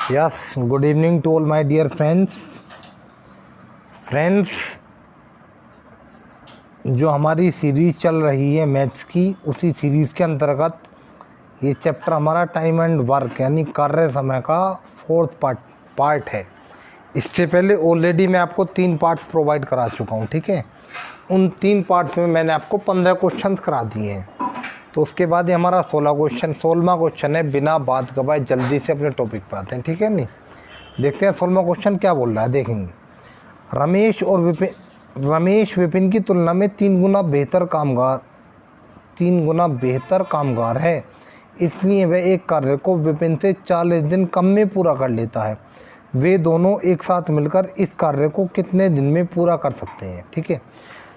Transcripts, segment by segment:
Yes, good evening to all my dear friends. Friends, जो हमारी series चल रही है मैथ्स की, उसी सीरीज़ के अंतर्गत ये चैप्टर हमारा टाइम एंड वर्क यानी कार्य समय का फोर्थ पार्ट है। इससे पहले ऑलरेडी मैं आपको 3 पार्ट्स प्रोवाइड करा चुका हूँ, ठीक है। उन 3 पार्ट्स में मैंने आपको 15 क्वेश्चन करा दिए हैं। तो उसके बाद ये हमारा 16वां क्वेश्चन है। बिना बात गवाए जल्दी से अपने टॉपिक पर आते हैं, ठीक है। नहीं देखते हैं 16वां क्वेश्चन क्या बोल रहा है, देखेंगे। रमेश विपिन की तुलना में 3 गुना बेहतर कामगार है, इसलिए वह एक कार्य को विपिन से 40 दिन कम में पूरा कर लेता है। वे दोनों एक साथ मिलकर इस कार्य को कितने दिन में पूरा कर सकते हैं, ठीक है।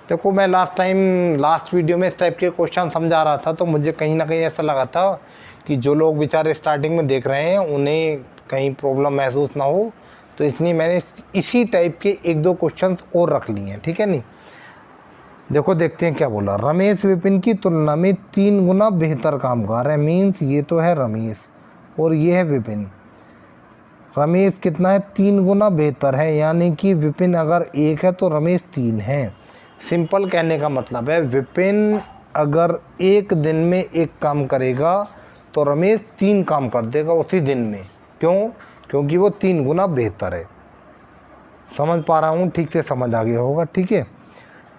देखो, मैं लास्ट वीडियो में इस टाइप के क्वेश्चन समझा रहा था, तो मुझे कहीं ना कहीं ऐसा लगा था कि जो लोग बेचारे स्टार्टिंग में देख रहे हैं उन्हें कहीं प्रॉब्लम महसूस ना हो, तो इसलिए मैंने इसी टाइप के 1-2 क्वेश्चंस और रख लिए हैं, ठीक है। नहीं देखो, देखते हैं क्या बोला। रमेश विपिन की तुलना में 3 गुना बेहतर कामगार है। मीन्स ये तो है रमेश और ये है विपिन। रमेश कितना है? 3 गुना बेहतर है, यानी कि विपिन अगर 1 है तो रमेश 3 है। सिंपल कहने का मतलब है, विपिन अगर 1 दिन में 1 काम करेगा तो रमेश 3 काम कर देगा उसी दिन में। क्यों? क्योंकि वो 3 गुना बेहतर है। समझ पा रहा हूँ? ठीक से समझ आ गया होगा, ठीक है।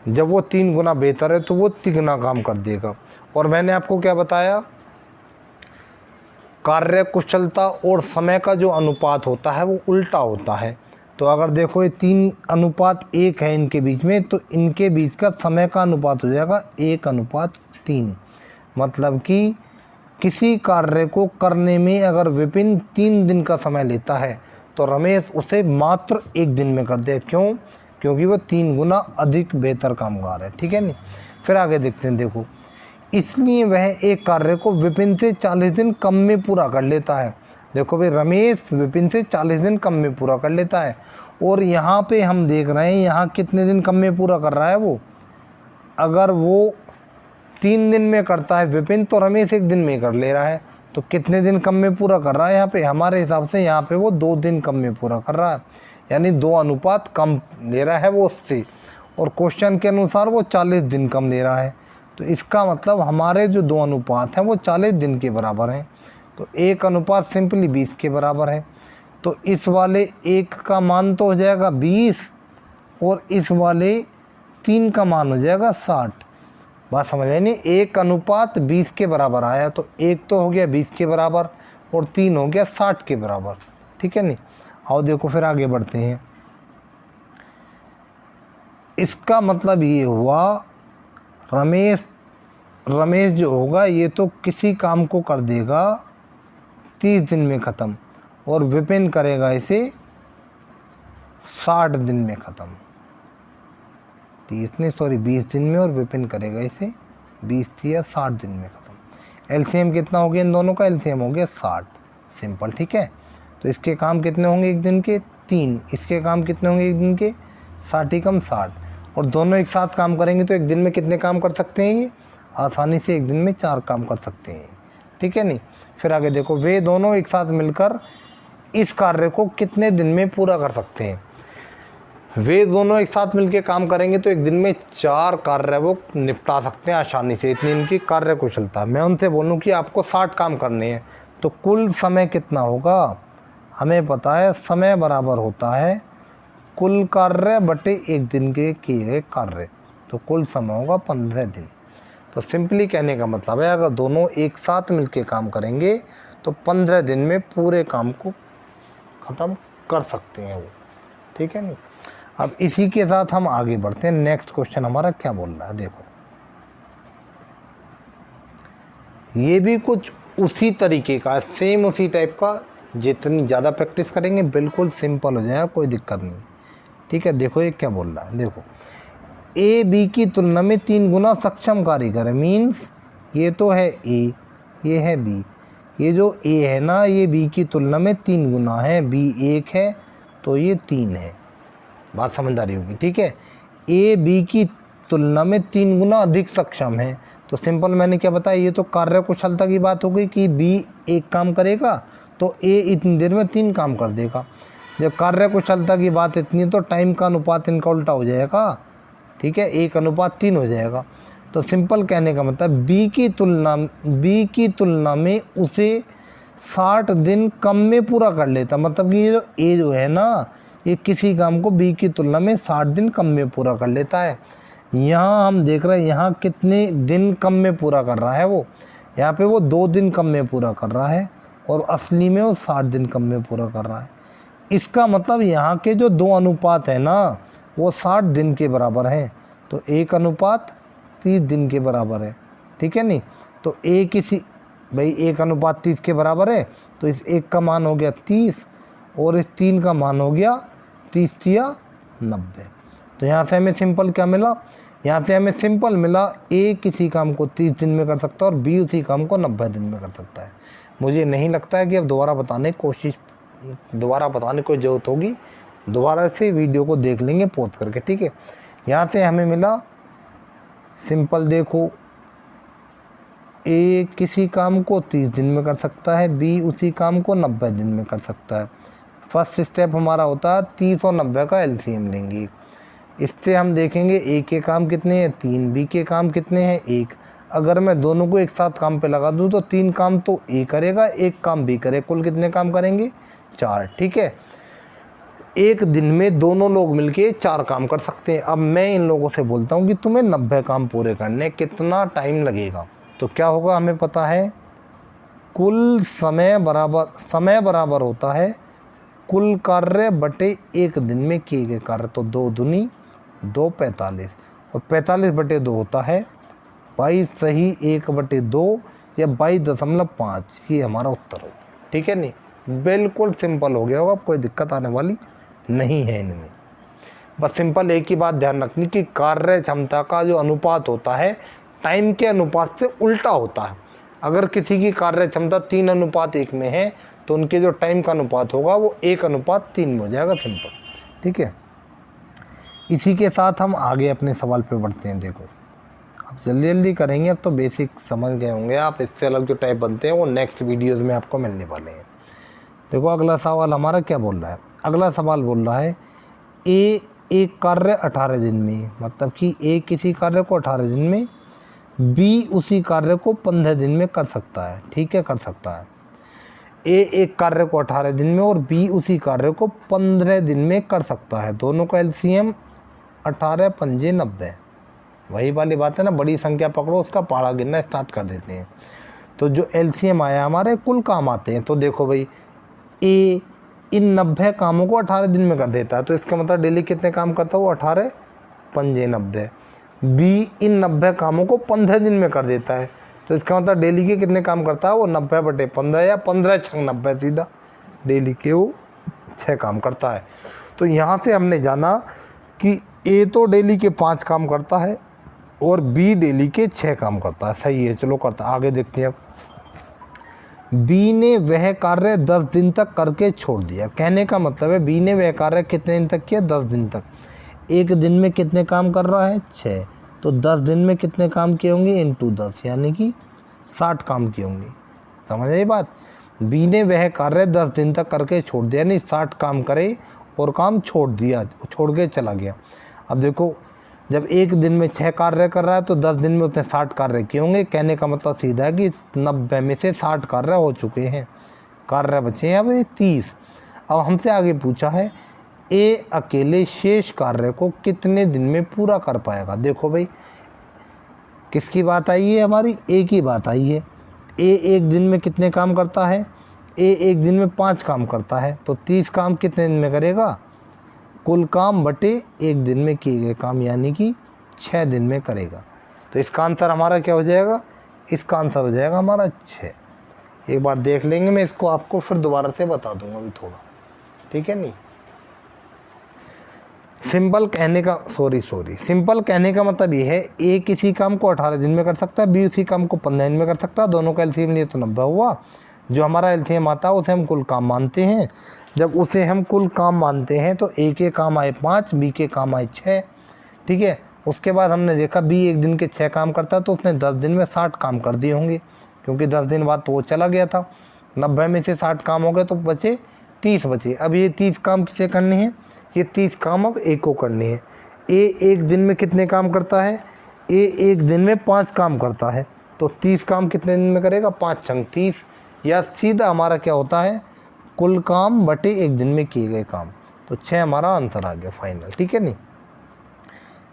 जब वो 3 गुना बेहतर है तो वो 3 गुना काम कर देगा। और मैंने आपको क्या बताया, कार्य कुशलता और समय का जो अनुपात होता है वो उल्टा होता है। तो अगर देखो ये 3:1 है इनके बीच में, तो इनके बीच का समय का अनुपात हो जाएगा 1:3। मतलब कि किसी कार्य को करने में अगर विपिन 3 दिन का समय लेता है तो रमेश उसे मात्र 1 दिन में कर दे। क्यों? क्योंकि वो 3 गुना अधिक बेहतर कामगार है, ठीक है। नहीं फिर आगे देखते हैं। देखो, इसलिए वह एक कार्य को विपिन से 40 दिन कम में पूरा कर लेता है। देखो भाई, रमेश विपिन से 40 दिन कम में पूरा कर लेता है। और यहाँ पे हम देख रहे हैं यहाँ कितने दिन कम में पूरा कर रहा है वो। अगर वो 3 दिन में करता है विपिन, तो रमेश 1 दिन में कर ले रहा है। तो कितने दिन कम में पूरा कर रहा है यहाँ पे? हमारे हिसाब से यहाँ पे वो 2 दिन कम में पूरा कर रहा है, यानी 2 अनुपात कम ले रहा है वो उससे। और क्वेश्चन के अनुसार वो 40 दिन कम ले रहा है। तो इसका मतलब हमारे जो 2 अनुपात हैं वो 40 दिन के बराबर हैं। तो 1 अनुपात सिंपली 20 के बराबर है। तो इस वाले 1 का मान तो हो जाएगा 20 और इस वाले 3 का मान हो जाएगा 60। बात समझ आई नहीं? 1:20 के बराबर आया, तो 1 तो हो गया 20 के बराबर और 3 हो गया 60 के बराबर, ठीक है। नहीं आओ देखो फिर आगे बढ़ते हैं। इसका मतलब ये हुआ रमेश जो होगा ये तो किसी काम को कर देगा 30 दिन में ख़त्म, और विपिन करेगा इसे 60 दिन में ख़त्म। 20 दिन में, और विपिन करेगा इसे 20 या 60 दिन में ख़त्म। एलसीएम कितना हो गया इन दोनों का? एलसीएम हो गया 60। सिंपल, ठीक है। तो इसके काम कितने होंगे 1 दिन के? 3। इसके काम कितने होंगे 1 दिन के? 60 कम 60। और दोनों एक साथ काम करेंगे तो 1 दिन में कितने काम कर सकते हैं ये? आसानी से 1 दिन में 4 काम कर सकते हैं, ठीक है। नहीं फिर आगे देखो, वे दोनों एक साथ मिलकर इस कार्य को कितने दिन में पूरा कर सकते हैं? वे दोनों एक साथ मिलकर काम करेंगे तो 1 दिन में 4 कार्य वो निपटा सकते हैं आसानी से, इतनी इनकी कार्य कुशलता। मैं उनसे बोलूँ कि आपको 60 काम करने हैं तो कुल समय कितना होगा? हमें पता है समय बराबर होता है कुल कार्य बटे 1 दिन के किए गए कार्य। तो कुल समय होगा 15 दिन। तो सिंपली कहने का मतलब है, अगर दोनों एक साथ मिलकर काम करेंगे तो 15 दिन में पूरे काम को ख़त्म कर सकते हैं वो, ठीक है। नहीं अब इसी के साथ हम आगे बढ़ते हैं। नेक्स्ट क्वेश्चन हमारा क्या बोल रहा है, देखो। ये भी कुछ उसी तरीके का, सेम उसी टाइप का। जितनी ज़्यादा प्रैक्टिस करेंगे बिल्कुल सिंपल हो जाएगा, कोई दिक्कत नहीं, ठीक है। देखो ये क्या बोल रहा है, देखो। ए बी की तुलना में 3 गुना सक्षम कारीगर है। मीन्स ये तो है ए, ये है बी। ये जो ए है ना, ये बी की तुलना में 3 गुना है। बी 1 है तो ये 3 है। बात समझदारी होगी, ठीक है। ए बी की तुलना में 3 गुना अधिक सक्षम है। तो सिंपल मैंने क्या बताया, ये तो कार्य कुशलता की बात हो गई कि बी 1 काम करेगा तो ए इतनी देर में 3 काम कर देगा। जब कार्य कुशलता की बात इतनी है तो टाइम का अनुपात इनका उल्टा हो जाएगा, ठीक है, 1:3 हो जाएगा। तो सिंपल कहने का मतलब बी की तुलना में उसे 60 दिन कम में पूरा कर लेता। मतलब कि ये जो ए जो है ना, ये किसी काम को बी की तुलना में 60 दिन कम में पूरा कर लेता है। यहाँ हम देख रहे हैं यहाँ कितने दिन कम में पूरा कर रहा है वो, यहाँ पे वो 2 दिन कम में पूरा कर रहा है और असली में वो 60 दिन कम में पूरा कर रहा है। इसका मतलब यहाँ के जो 2 अनुपात है ना वो 60 दिन के बराबर हैं, तो 1:30 दिन के बराबर है, ठीक है नहीं। तो भाई 1:30 के बराबर है, तो इस 1 का मान हो गया 30 और इस 3 का मान हो गया 30 या 90। तो यहाँ से हमें सिंपल क्या मिला, यहाँ से हमें सिंपल मिला ए किसी काम को 30 दिन में कर सकता है और बी उसी काम को 90 दिन में कर सकता है। मुझे नहीं लगता है कि अब दोबारा बताने की ज़रूरत होगी, दोबारा से वीडियो को देख लेंगे पॉज करके, ठीक है। यहाँ से हमें मिला सिंपल, देखो ए किसी काम को 30 दिन में कर सकता है, बी उसी काम को 90 दिन में कर सकता है। फर्स्ट स्टेप हमारा होता है 30 और 90 का एलसीएम लेंगे। इससे हम देखेंगे ए के काम कितने हैं 3, बी के काम कितने हैं 1। अगर मैं दोनों को एक साथ काम पे लगा दूं तो 3 काम तो ए करेगा, 1 काम बी करे, कुल कितने काम करेंगे 4, ठीक है। एक दिन में दोनों लोग मिलके 4 काम कर सकते हैं। अब मैं इन लोगों से बोलता हूँ कि तुम्हें 90 काम पूरे करने कितना टाइम लगेगा, तो क्या होगा हमें पता है, कुल समय बराबर होता है कुल कार्य बटे 1 दिन में किए गए कार्य। तो 2 दूनी 2 45 और 45/2 होता है 22 सही 1/2 या 22.5। ये हमारा उत्तर हो, ठीक है नहीं। बिल्कुल सिंपल हो गया होगा, कोई दिक्कत आने वाली नहीं है इनमें। बस सिंपल एक ही बात ध्यान रखनी कि कार्य क्षमता का जो अनुपात होता है टाइम के अनुपात से उल्टा होता है। अगर किसी की कार्य क्षमता 3:1 में है तो उनके जो टाइम का अनुपात होगा वो 1:3 में हो जाएगा, सिंपल, ठीक है। इसी के साथ हम आगे अपने सवाल पे बढ़ते हैं। देखो अब जल्दी करेंगे, अब तो बेसिक समझ गए होंगे आप। इससे अलग जो टाइप बनते हैं वो नेक्स्ट वीडियोज़ में आपको मिलने वाले हैं। देखो अगला सवाल हमारा क्या बोल रहा है, अगला सवाल बोल रहा है ए एक कार्य 18 दिन में, मतलब कि ए किसी कार्य को 18 दिन में, बी उसी कार्य को 15 दिन में कर सकता है, ठीक है, कर सकता है। ए एक कार्य को 18 दिन में और बी उसी कार्य को 15 दिन में कर सकता है। दोनों का एलसीएम 18 पंजे 90। वही वाली बात है ना, बड़ी संख्या पकड़ो उसका पहाड़ा गिनना स्टार्ट कर देते हैं। तो जो एलसीएम आया हमारे कुल काम आते हैं। तो देखो भाई ए इन 90 कामों को 18 दिन में कर देता है, तो इसका मतलब डेली कितने काम करता है वो 18 पंजे 90। बी इन 90 कामों को 15 दिन में कर देता है, तो इसका मतलब डेली के कितने काम करता है वो 90/15 या 15×6 90, सीधा डेली के वो 6 काम करता है। तो यहाँ से हमने जाना कि ए तो डेली के 5 काम करता है और बी डेली के 6 काम करता है, सही है, चलो करता। आगे देखते हैं। बी ने वह कार्य 10 दिन तक करके छोड़ दिया। कहने का मतलब है बी ने वह कार्य कितने दिन तक किया, 10 दिन तक। एक दिन में कितने काम कर रहा है 6, तो 10 दिन में कितने काम किए होंगे इंटू 10, यानी कि 60 काम किए होंगे। समझ आई बात। बी ने वह कार्य 10 दिन तक करके छोड़ दिया, यानी 60 काम करे और काम छोड़ दिया, छोड़ के चला गया। अब देखो जब एक दिन में 6 कार्य कर रहा है तो 10 दिन में उसने 60 कार्य किए होंगे। कहने का मतलब सीधा है कि 90 में से 60 कार्य हो चुके हैं, कार्य बचे हैं अब 30। अब हमसे आगे पूछा है ए अकेले शेष कार्य को कितने दिन में पूरा कर पाएगा। देखो भाई किसकी बात आई है, हमारी ए की बात आई है। ए एक दिन में कितने काम करता है, ए एक दिन में 5 काम करता है, तो 30 काम कितने दिन में करेगा, कुल काम बटे एक दिन में किए गए काम, यानी कि 6 दिन में करेगा। तो इसका आंसर हमारा क्या हो जाएगा, इसका आंसर हो जाएगा हमारा 6। एक बार देख लेंगे, मैं इसको आपको फिर दोबारा से बता दूंगा अभी थोड़ा, ठीक है नहीं। सिंपल कहने का मतलब ये है ए किसी काम को 18 दिन में कर सकता है, बी उसी काम को 15 दिन में कर सकता है। दोनों का एलसीएम लिए तो 90 हुआ। जो हमारा एलसीएम आता है उसे हम कुल काम मानते हैं। जब उसे हम कुल काम मानते हैं तो ए के काम आए 5, बी के काम आए 6, ठीक है। उसके बाद हमने देखा बी एक दिन के 6 काम करता है, तो उसने 10 दिन में 60 काम कर दिए होंगे, क्योंकि 10 दिन बाद तो वो चला गया था। 90 में से 60 काम हो गए तो बचे 30 बचे। अब ये 30 काम किसे करने हैं? ये 30 काम अब ए को करने हैं। ए एक दिन में कितने काम करता है? ए एक दिन में 5 काम करता है। तो 30 काम कितने दिन में करेगा? 5 छंग 30, या सीधा हमारा क्या होता है? कुल काम बटे एक दिन में किए गए काम। तो 6 हमारा आंसर आ गया फाइनल। ठीक है नहीं।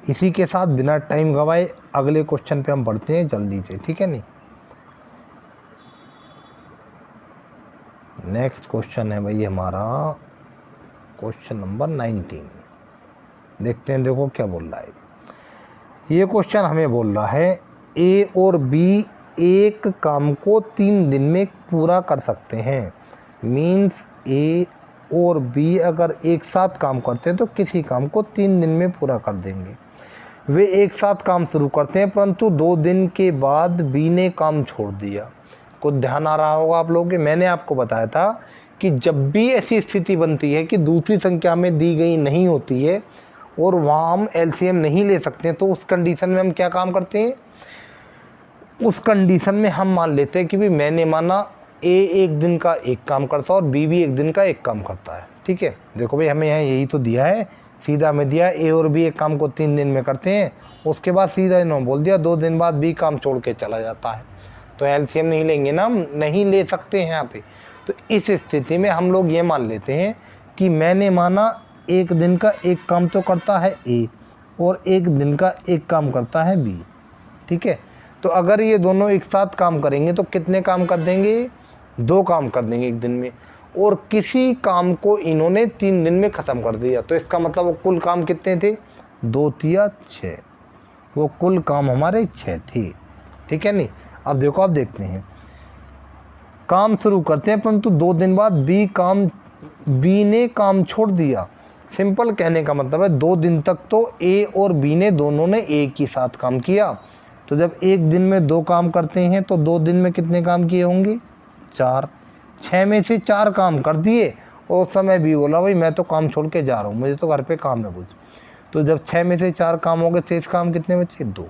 इसी के साथ बिना टाइम गवाए अगले क्वेश्चन पे हम बढ़ते हैं जल्दी से। ठीक है नहीं। नेक्स्ट क्वेश्चन है भाई हमारा क्वेश्चन नंबर 19। देखते हैं, देखो क्या बोल रहा है। ये क्वेश्चन हमें बोल रहा है ए और बी एक काम को 3 दिन में पूरा कर सकते हैं। मीन्स ए और बी अगर एक साथ काम करते हैं तो किसी काम को 3 दिन में पूरा कर देंगे। वे एक साथ काम शुरू करते हैं परंतु 2 दिन के बाद बी ने काम छोड़ दिया। कुछ ध्यान आ रहा होगा आप लोगों के। मैंने आपको बताया था कि जब भी ऐसी स्थिति बनती है कि दूसरी संख्या में दी गई नहीं होती है और वहाँ हम एलसीएम नहीं ले सकते हैं, तो उस कंडीशन में हम क्या काम करते हैं? उस कंडीशन में हम मान लेते हैं कि भी मैंने माना ए एक दिन का एक काम करता है और बी भी एक दिन का एक काम करता है। ठीक है, देखो भाई हमें यहाँ यही तो दिया है, सीधा में दिया ए और बी एक काम को 3 दिन में करते हैं। उसके बाद सीधा इन्होंने बोल दिया 2 दिन बाद बी काम छोड़ के चला जाता है। तो एलसीएम नहीं लेंगे ना, हम नहीं ले सकते हैं यहाँ पे। तो इस स्थिति में हम लोग ये मान लेते हैं कि मैंने माना एक दिन का एक काम तो करता है ए और एक दिन का एक काम करता है बी। ठीक है, तो अगर ये दोनों एक साथ काम करेंगे तो कितने काम कर देंगे? 2 काम कर देंगे एक दिन में। और किसी काम को इन्होंने 3 दिन में ख़त्म कर दिया। तो इसका मतलब वो कुल काम कितने थे? 2 तिया 6। वो कुल काम हमारे 6 थे। ठीक है नहीं। अब देखो, आप देखते हैं, काम शुरू करते हैं परंतु 2 दिन बाद बी ने काम छोड़ दिया। सिंपल कहने का मतलब है 2 दिन तक तो ए और बी ने दोनों ने एक ही साथ काम किया। तो जब एक दिन में 2 काम करते हैं तो 2 दिन में कितने काम किए होंगे? 4। 6 में से 4 काम कर दिए और उस समय भी बोला भाई मैं तो काम छोड़ के जा रहा हूँ, मुझे तो घर पे काम है कुछ। तो जब 6 में से 4 काम हो गए, शेष काम कितने बचे? 2।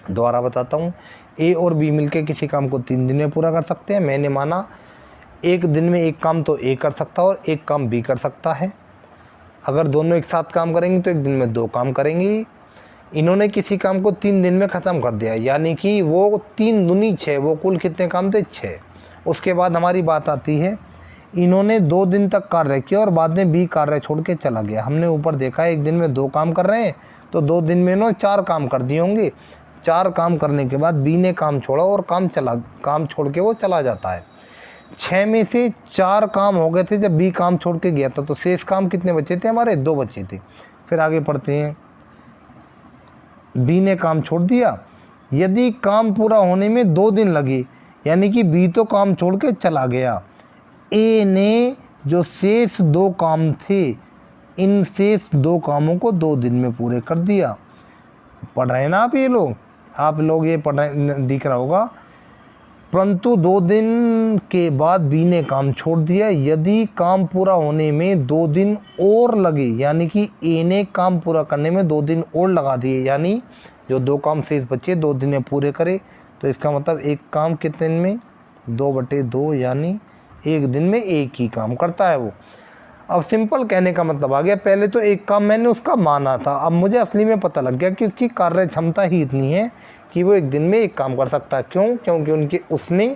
दोबारा बताता हूँ, ए और बी मिलके किसी काम को 3 दिन में पूरा कर सकते हैं। मैंने माना एक दिन में एक काम तो ए कर सकता है और एक काम बी कर सकता है। अगर दोनों एक साथ काम करेंगे तो एक दिन में 2 काम करेंगे। इन्होंने किसी काम को 3 दिन में ख़त्म कर दिया, यानी कि वो 3 दूनी 6, वो कुल कितने काम थे? 6। उसके बाद हमारी बात आती है, इन्होंने 2 दिन तक कार्य किया और बाद में बी कार्य छोड़ के चला गया। हमने ऊपर देखा है एक दिन में 2 काम कर रहे हैं तो 2 दिन में इन्होंने 4 काम कर दिए होंगे। 4 काम करने के बाद बी ने काम छोड़ा और काम छोड़ के वो चला जाता है। 6 में से 4 काम हो गए थे जब बी काम छोड़ के गया था। तो शेष काम कितने बचे थे? हमारे 2 बचे थे। फिर आगे पढ़ते हैं, बी ने काम छोड़ दिया। यदि काम पूरा होने में 2 दिन लगे, यानी कि बी तो काम छोड़ के चला गया, ए ने जो शेष 2 काम थे, इन शेष 2 कामों को 2 दिन में पूरे कर दिया। पढ़ रहे हैं ना आप लोग ये पढ़ रहे, दिख रहा होगा। परंतु 2 दिन के बाद बी ने काम छोड़ दिया। यदि काम पूरा होने में 2 दिन और लगे, यानी कि ए ने काम पूरा करने में 2 दिन और लगा दिए, यानी जो 2 काम शेष बचे 2 दिन में पूरे करे, तो इसका मतलब एक काम कितने दिन में? 2/2, यानी एक दिन में एक ही काम करता है वो। अब सिंपल कहने का मतलब आ गया, पहले तो एक काम मैंने उसका माना था, अब मुझे असली में पता लग गया कि उसकी कार्य क्षमता ही इतनी है कि वो एक दिन में एक काम कर सकता है। क्यों? क्योंकि उसने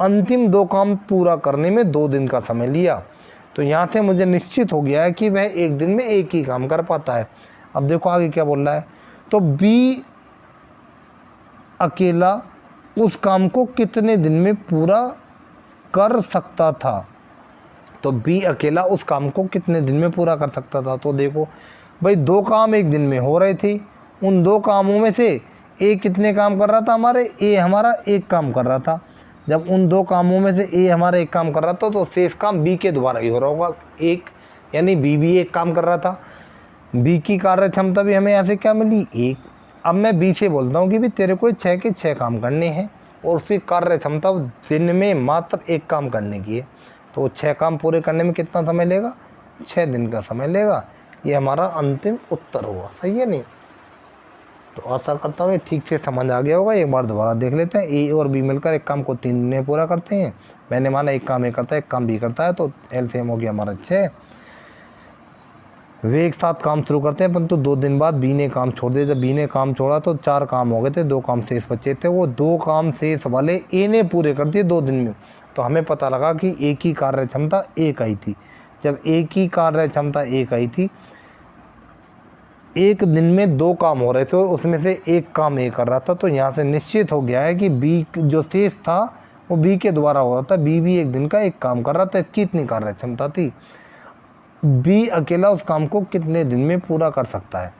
अंतिम 2 काम पूरा करने में 2 दिन का समय लिया। तो यहाँ से मुझे निश्चित हो गया है कि वह एक दिन में एक ही काम कर पाता है। अब देखो आगे क्या बोल रहा है, तो बी अकेला उस काम को कितने दिन में पूरा कर सकता था? तो बी अकेला उस काम को कितने दिन में पूरा कर सकता था? तो देखो भाई 2 काम एक दिन में हो रहे थे, उन 2 कामों में से ए कितने काम कर रहा था? ए हमारा एक काम कर रहा था। जब उन 2 कामों में से ए हमारा एक काम कर रहा था तो शेष काम बी के द्वारा ही हो रहा होगा एक, यानी बी भी एक काम कर रहा था। बी की कार्य क्षमता भी हमें यहाँ से क्या मिली? 1। अब मैं बी से बोलता हूँ कि भी तेरे को 6 के 6 काम करने हैं और उसकी कार्य क्षमता दिन में मात्र 1 काम करने की है। तो 6 काम पूरे करने में कितना समय लेगा? 6 दिन का समय लेगा। ये हमारा अंतिम उत्तर हुआ। सही है नहीं? तो आशा करता हूँ ये ठीक से समझ आ गया होगा। एक बार दोबारा देख लेते हैं। ए और बी मिलकर एक काम को 3 दिन में पूरा करते हैं। मैंने माना एक काम ए करता है, एक काम बी करता है, तो एलसीएम हो गया हमारा 6। वे एक साथ काम शुरू करते हैं, परंतु 2 दिन बाद बी ने काम छोड़ दिया। जब बी ने काम छोड़ा तो 4 काम हो गए थे, 2 काम शेष बचे थे। वो 2 काम शेष वाले ए ने पूरे कर दिए 2 दिन में। तो हमें पता लगा कि ए की कार्य क्षमता 1 आई थी। जब ए की कार्य क्षमता 1 आई थी, एक दिन में 2 काम हो रहे थे, उसमें से एक काम ए कर रहा था। तो यहाँ से निश्चित हो गया है कि बी जो शेष था वो बी के द्वारा हो रहा था। बी भी एक दिन का एक काम कर रहा था। इसकी इतनी कार्य क्षमता थी। बी अकेला उस काम को कितने दिन में पूरा कर सकता है?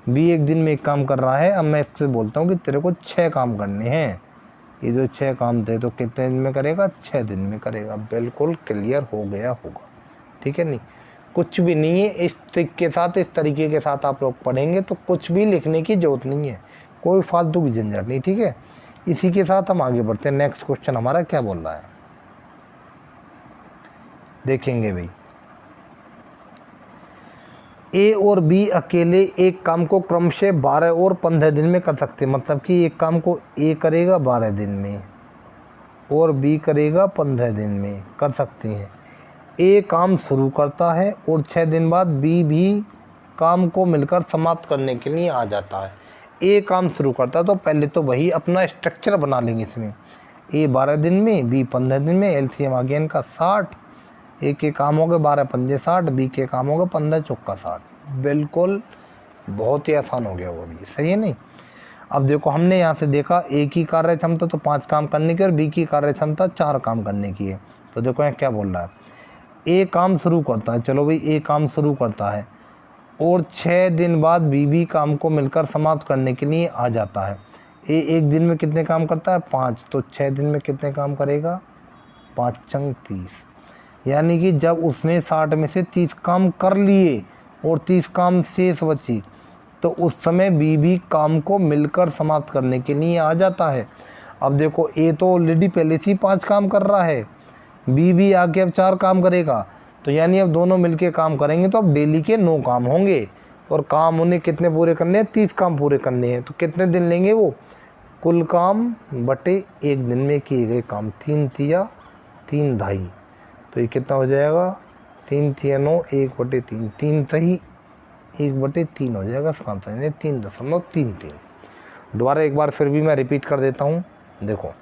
बी एक दिन में एक काम कर रहा है। अब मैं इससे बोलता हूँ कि तेरे को 6 काम करने हैं। ये जो 6 काम थे तो कितने दिन में करेगा? 6 दिन में करेगा। बिल्कुल क्लियर हो गया होगा, ठीक है। नहीं कुछ भी नहीं है। इस ट्रिक के साथ, इस तरीके के साथ आप लोग पढ़ेंगे तो कुछ भी लिखने की ज़रूरत नहीं है, कोई फालतू की झंझट नहीं, ठीक है। इसी के साथ हम आगे बढ़ते हैं। नेक्स्ट क्वेश्चन हमारा क्या बोल रहा है देखेंगे भाई। ए और बी अकेले एक काम को क्रमशः 12 और 15 दिन में कर सकते हैं। मतलब कि एक काम को ए करेगा 12 दिन में और बी करेगा 15 दिन में, कर सकते हैं। ए काम शुरू करता है और 6 दिन बाद बी भी काम को मिलकर समाप्त करने के लिए आ जाता है। ए काम शुरू करता है तो पहले तो वही अपना स्ट्रक्चर बना लेंगे इसमें। ए 12 दिन में, बी 15 दिन में। एलसीएम आ गया इनका 60। ए के काम हो गए 12 पंजे 60, बी के काम हो गए 15 चौका 60। बिल्कुल बहुत ही आसान हो गया वो भी, सही है नहीं। अब देखो हमने यहाँ से देखा ए की कार्य क्षमता तो 5 काम करने की और बी की कार्य क्षमता 4 काम करने की है। तो देखो यहाँ क्या बोल रहा है, ए काम शुरू करता है। चलो भाई ए काम शुरू करता है और 6 दिन बाद बी भी काम को मिलकर समाप्त करने के लिए आ जाता है। ए एक दिन में कितने काम करता है? 5। तो 6 दिन में कितने काम करेगा? 5 चंग 30। यानी कि जब उसने 60 में से 30 काम कर लिए और 30 काम शेष बची तो उस समय बी भी काम को मिलकर समाप्त करने के लिए आ जाता है। अब देखो ए तो ऑलरेडी पहले से ही 5 काम कर रहा है, बी भी आके अब 4 काम करेगा। तो यानी अब दोनों मिलके काम करेंगे तो अब डेली के 9 काम होंगे और काम उन्हें कितने पूरे करने हैं? 30 काम पूरे करने हैं। तो कितने दिन लेंगे वो? कुल काम बटे एक दिन में किए गए काम। 3 तिया 3 ढाई, तो ये कितना हो जाएगा? 3 तिया 9, 1/3। 3 सही 1/3 हो जाएगा इसका आंसर, यानी 3.33। दोबारा एक बार फिर भी मैं रिपीट कर देता हूँ। देखो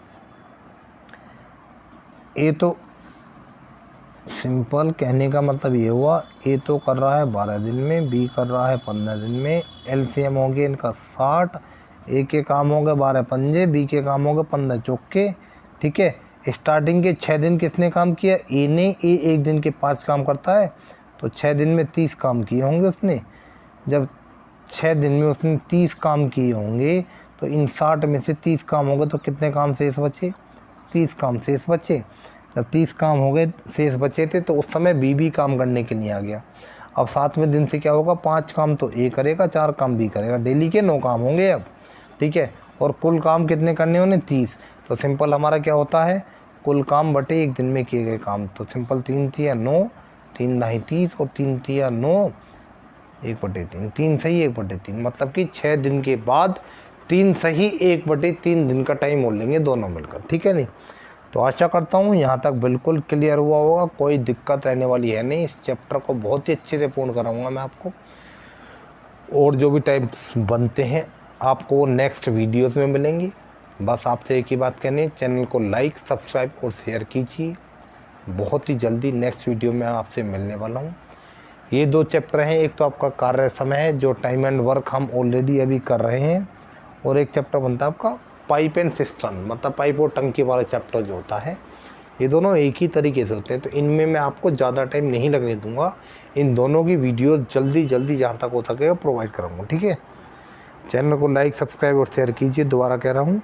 ए तो सिंपल कहने का मतलब ये हुआ, ए तो कर रहा है 12 दिन में, बी कर रहा है 15 दिन में। एलसीएम हो गया इनका 60। ए के काम हो गए 12 पंजे, बी के काम हो गए 15 चौके, ठीक है। स्टार्टिंग के 6 दिन किसने काम किया? ए ने। ए एक दिन के 5 काम करता है तो 6 दिन में 30 काम किए होंगे उसने। जब 6 दिन में उसने 30 काम किए होंगे तो इन 60 में से 30 काम हो गए तो कितने काम शेष बचे? 30 काम शेष बचे। जब 30 काम हो गए शेष बचे थे तो उस समय बी भी काम करने के लिए आ गया। अब 7वें दिन से क्या होगा? 5 काम तो ए करेगा, 4 काम बी करेगा। डेली के 9 काम होंगे अब, ठीक है। और कुल काम कितने करने होंगे? 30। तो सिंपल हमारा क्या होता है? कुल काम बटे एक दिन में किए गए काम। तो सिंपल 3 तिया 9, 3 ढाई 30 और 3 तिया 9, 1/3। 3 सही 1/3, मतलब कि 6 दिन के बाद 3 सही 1/3 दिन का टाइम और लेंगे दोनों मिलकर, ठीक है नहीं। तो आशा करता हूँ यहाँ तक बिल्कुल क्लियर हुआ होगा, कोई दिक्कत रहने वाली है नहीं। इस चैप्टर को बहुत ही अच्छे से पूर्ण कराऊंगा मैं आपको, और जो भी टाइप्स बनते हैं आपको नेक्स्ट वीडियोस में मिलेंगी। बस आपसे एक ही बात कहनी है, चैनल को लाइक, सब्सक्राइब और शेयर कीजिए। बहुत ही जल्दी नेक्स्ट वीडियो में आपसे मिलने वाला हूँ। ये 2 चैप्टर हैं, एक तो आपका कार्य समय है जो टाइम एंड वर्क हम ऑलरेडी अभी कर रहे हैं, और एक चैप्टर बनता है आपका पाइप एंड सिस्टम, मतलब पाइप और टंकी वाला चैप्टर जो होता है। ये दोनों एक ही तरीके से होते हैं, तो इनमें मैं आपको ज़्यादा टाइम नहीं लगने दूंगा। इन दोनों की वीडियो जल्दी जहाँ तक हो सकेगा प्रोवाइड करूँगा, ठीक है। चैनल को लाइक, सब्सक्राइब और शेयर कीजिए, दोबारा कह रहा हूँ।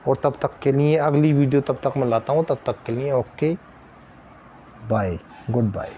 और तब तक के लिए अगली वीडियो तब तक मैं लाता हूँ, तब तक के लिए ओके बाय, गुड बाय।